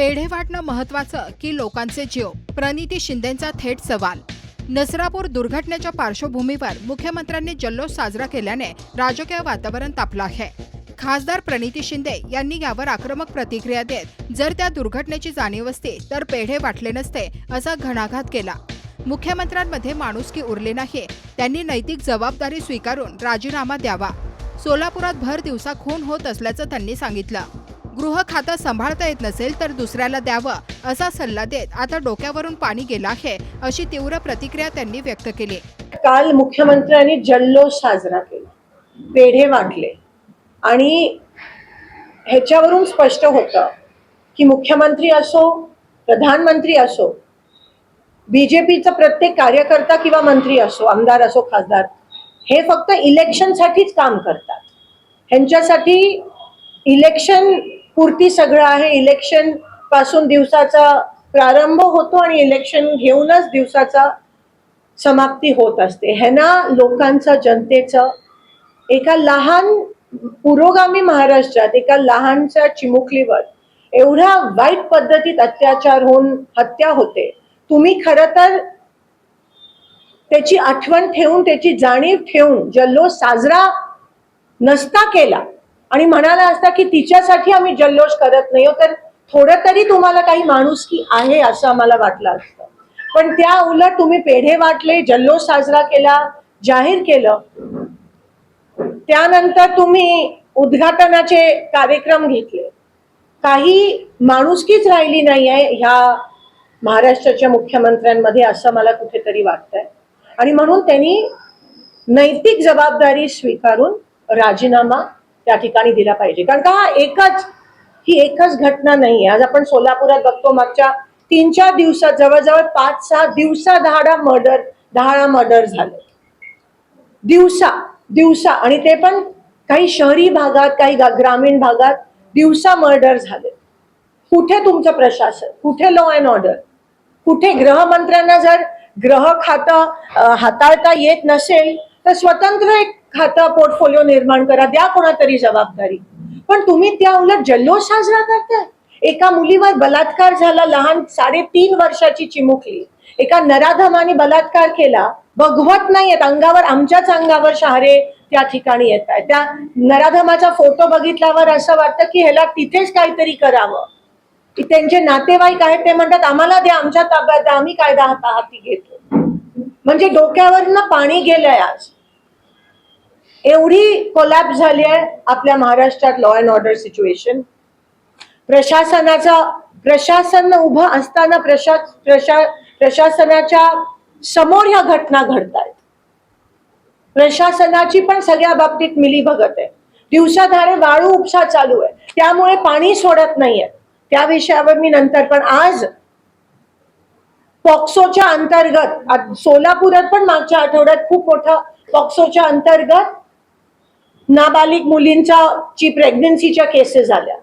पेढे वाटणं महत्त्वाचं की लोकांचे जीव? प्रणिती शिंदेंचा थेट सवाल. नसरापूर दुर्घटनेच्या पार्श्वभूमीवर मुख्यमंत्र्यांनी जल्लोष साजरा केल्याने राजकीय वातावरण तापलं आहे. खासदार प्रणिती शिंदे यांनी यावर आक्रमक प्रतिक्रिया देत जर त्या दुर्घटनेची जाणीव असती तर पेढे वाटले नसते असा घणाघात केला. मुख्यमंत्र्यांमध्ये माणुसकी उरली नाही, त्यांनी नैतिक जबाबदारी स्वीकारून राजीनामा द्यावा. सोलापुरात भर दिवसा खून होत असल्याचं त्यांनी सांगितलं. गृह खातं सांभाळता येत नसेल तर दुसऱ्याला द्यावं असा सल्ला देत आता डोक्यावरून पाणी गेलं आहे अशी तीव्र प्रतिक्रिया त्यांनी व्यक्त केली. काल मुख्यमंत्र्यांनी जल्लोष साजरा केला, पेढे वाटले आणि ह्याच्यावरून स्पष्ट होतं की मुख्यमंत्री असो, प्रधानमंत्री असो, बीजेपीचा प्रत्येक कार्यकर्ता किंवा मंत्री असो, आमदार असो, खासदार, हे फक्त इलेक्शनसाठीच काम करतात. ह्यांच्यासाठी इलेक्शन पुरती सगळं आहे. इलेक्शन पासून दिवसाचा प्रारंभ होतो आणि इलेक्शन घेऊनच दिवसाचा समाप्ती होत असते. ह्यांना लोकांचं, जनतेचं एका लहान पुरोगामी महाराष्ट्रात एका लहानशा चिमुकलीवर एवढ्या वाईट पद्धतीत अत्याचार होऊन हत्या होते. तुम्ही खरं तर त्याची आठवण ठेवून, त्याची जाणीव ठेवून जल्लोष साजरा नसता केला आणि म्हणाला असता की तिच्यासाठी आम्ही जल्लोष करत नाही, तर थोडं तरी तुम्हाला काही माणुसकी आहे असं आम्हाला वाटलं असतं. पण त्या उलट तुम्ही पेढे वाटले, जल्लोष साजरा केला, जाहीर केलं. त्यानंतर तुम्ही उद्घाटनाचे कार्यक्रम घेतले. काही माणुसकीच राहिली नाही आहे ह्या महाराष्ट्राच्या मुख्यमंत्र्यांमध्ये असं मला कुठेतरी वाटतंय. आणि म्हणून त्यांनी नैतिक जबाबदारी स्वीकारून राजीनामा त्या ठिकाणी दिला पाहिजे. कारण का ही एकच घटना नाहीये. आज आपण सोलापुरात बघतो, मागच्या 3-4 दिवसात जवळजवळ 5-6 दिवसा दहाडा मर्डर झाले. दिवसा आणि ते पण काही शहरी भागात, काही ग्रामीण भागात दिवसा मर्डर झाले. कुठे तुमचं प्रशासन? कुठे लॉ अँड ऑर्डर? कुठे गृहमंत्र्यांना जर गृह खातं हाताळता येत नसेल तर स्वतंत्र एक खातं पोर्टफोलिओ निर्माण करा, द्या कोणातरी जबाबदारी. पण तुम्ही त्या उलट जल्लोष साजरा करताय. एका मुलीवर बलात्कार झाला, लहान 3.5 वर्षाची चिमुकली, एका नराधमाने बलात्कार केला. बघवत नाहीयेत, अंगावर, आमच्याच अंगावर शहारे त्या ठिकाणी येत आहेत. त्या नराधमाचा फोटो बघितल्यावर असं वाटतं की ह्याला तिथेच काहीतरी करावं. की त्यांचे नातेवाईक आहेत ते म्हणतात आम्हाला द्या, आमच्या ताब्यात द्या, आम्ही कायदा हाती घेतो. म्हणजे डोक्यावरनं पाणी गेलंय. आज एवढी कोलॅप्स झाली आहे आपल्या महाराष्ट्रात लॉ अँड ऑर्डर सिच्युएशन. प्रशासन उभं असताना प्रशासनाच्या समोर ह्या घटना घडतायत. प्रशासनाची पण सगळ्या बाबतीत मिलीभगत आहे. दिवसाधारे वाळू उपसा चालू आहे, त्यामुळे पाणी सोडत नाहीये. त्या विषयावर मी नंतर. पण आज पॉक्सोच्या अंतर्गत सोलापुरात पण मागच्या आठवड्यात खूप मोठा पॉक्सोच्या अंतर्गत नाबालिग मुलींची प्रेग्नन्सीच्या केसेस झाल्या.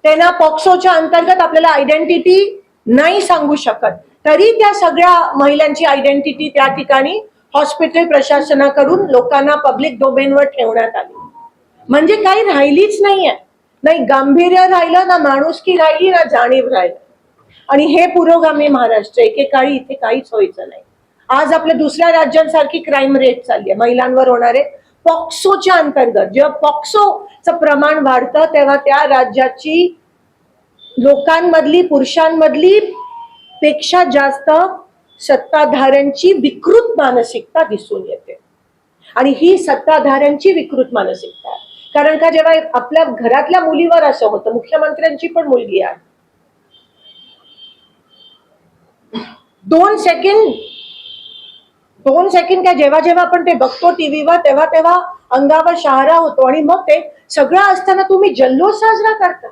त्यांना पॉक्सोच्या अंतर्गत आपल्याला आयडेंटिटी नाही सांगू शकत, तरी त्या सगळ्या महिलांची आयडेंटिटी त्या ठिकाणी हॉस्पिटल प्रशासनाकडून लोकांना पब्लिक डोमेनवर ठेवण्यात आली. म्हणजे काही राहिलीच नाहीये. नाही गांभीर्य राहिलं, ना माणुसकी राहिली, ना जाणीव राहिलं. आणि हे पुरोगामी महाराष्ट्र. एकेकाळी इथे काहीच व्हायचं नाही. आज आपल्या दुसऱ्या राज्यांसारखी क्राईम रेट चालली आहे महिलांवर होणारे. पॉक्सोच्या अंतर्गत जेव्हा पॉक्सोचं प्रमाण वाढतं तेव्हा त्या राज्याची लोकांमधली, पुरुषांमधली पेक्षा जास्त सत्ताधाऱ्यांची विकृत मानसिकता दिसून येते. आणि ही सत्ताधाऱ्यांची विकृत मानसिकता आहे. कारण का जेव्हा आपल्या घरातल्या मुलीवर असं होतं, मुख्यमंत्र्यांची पण मुलगी आहे, 2 सेकंड काय जेव्हा आपण ते बघतो टीव्हीवर तेव्हा अंगावर शहारा होतो. आणि मग ते सगळं असताना तुम्ही जल्लोष साजरा करता,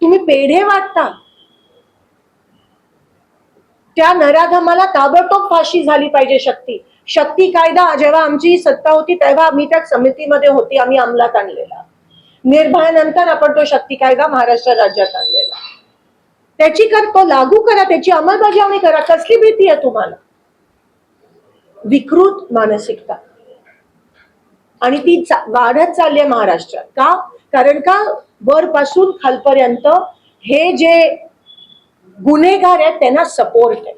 तुम्ही पेढे वाटता. त्या नराधमाला ताबडतोब फाशी झाली पाहिजे. शक्ती कायदा जेव्हा आमची सत्ता होती तेव्हा मी त्या समितीमध्ये होती, आम्ही अंमलात आणलेला. निर्भयानंतर आपण तो शक्ती कायदा महाराष्ट्र राज्यात आणलेला. त्याची तो लागू करा, त्याची अंमलबजावणी करा. कसली भीती आहे तुम्हाला? विकृत मानसिकता. आणि ती वाढत चालली आहे महाराष्ट्रात. का? कारण का वरपासून खालपर्यंत हे जे गुन्हेगार आहेत त्यांना सपोर्ट आहे.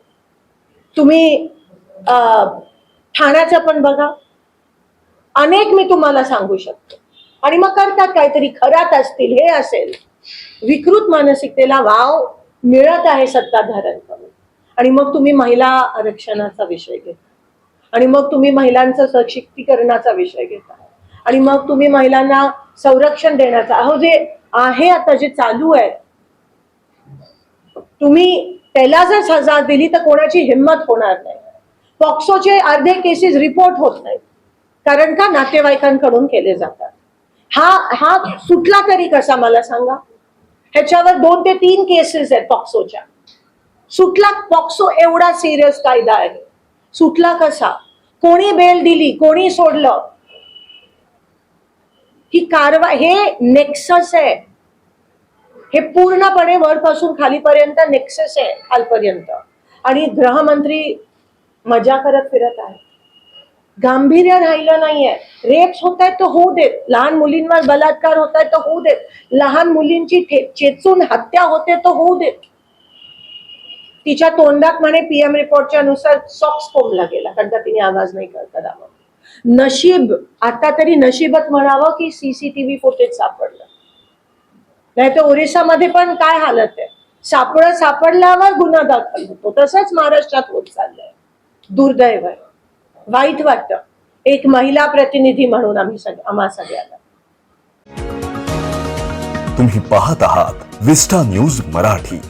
तुम्ही ठाण्याचं पण बघा, अनेक मी तुम्हाला सांगू शकतो. आणि मग करतात काहीतरी, खरात असतील, हे असेल, विकृत मानसिकतेला वाव मिळत आहे सत्ताधाऱ्यांकडून. आणि मग तुम्ही महिला आरक्षणाचा विषय घेता, आणि मग तुम्ही महिलांचं सशक्तीकरणाचा विषय घेता, आणि मग तुम्ही महिलांना संरक्षण देण्याचा, अहो जे आहे आता जे चालू आहे, तुम्ही त्याला जर सजा दिली तर कोणाची हिंमत होणार नाही. पॉक्सोचे अर्धे केसेस रिपोर्ट होत नाहीत, कारण का नातेवाईकांकडून केले जातात. हा सुटला तरी कसा मला सांगा? ह्याच्यावर 2 ते 3 केसेस आहेत पॉक्सोच्या. सुटला? पॉक्सो एवढा सिरियस कायदा आहे, सुटला कसा? कोणी बेल दिली, कोणी सोडलं? ही कारवाई, हे नेक्सस आहे, हे पूर्णपणे वरपासून खालीपर्यंत नेक्सस आहे, खालपर्यंत. आणि गृहमंत्री मजा करत फिरत आहे, गांभीर्य राहिलं नाहीये. रेप्स होत आहेत तर होऊ देत, लहान मुलींवर बलात्कार होत आहेत तर होऊ देत, लहान मुलींची चेचून हत्या होते तर होऊ देत. तिच्या तोंडात म्हणे पीएम रिपोर्टच्या नुसार सॉक्स कोंबला गेला, कारण का तिने आवाज नाही करावा. नशीब, आता तरी नशीबच म्हणावं की सीसीटीव्ही फुटेज सापडलं, नाही तर ओरिसामध्ये पण काय हालत आहे. सापडल्यावर गुन्हा दाखल होतो, तसंच महाराष्ट्रात होत चाललंय. दुर्दैव आहे, वाईट वाटतं एक महिला प्रतिनिधी म्हणून आम्हा सगळ्यांना. तुम्ही पाहत आहात विस्टा न्यूज मराठी.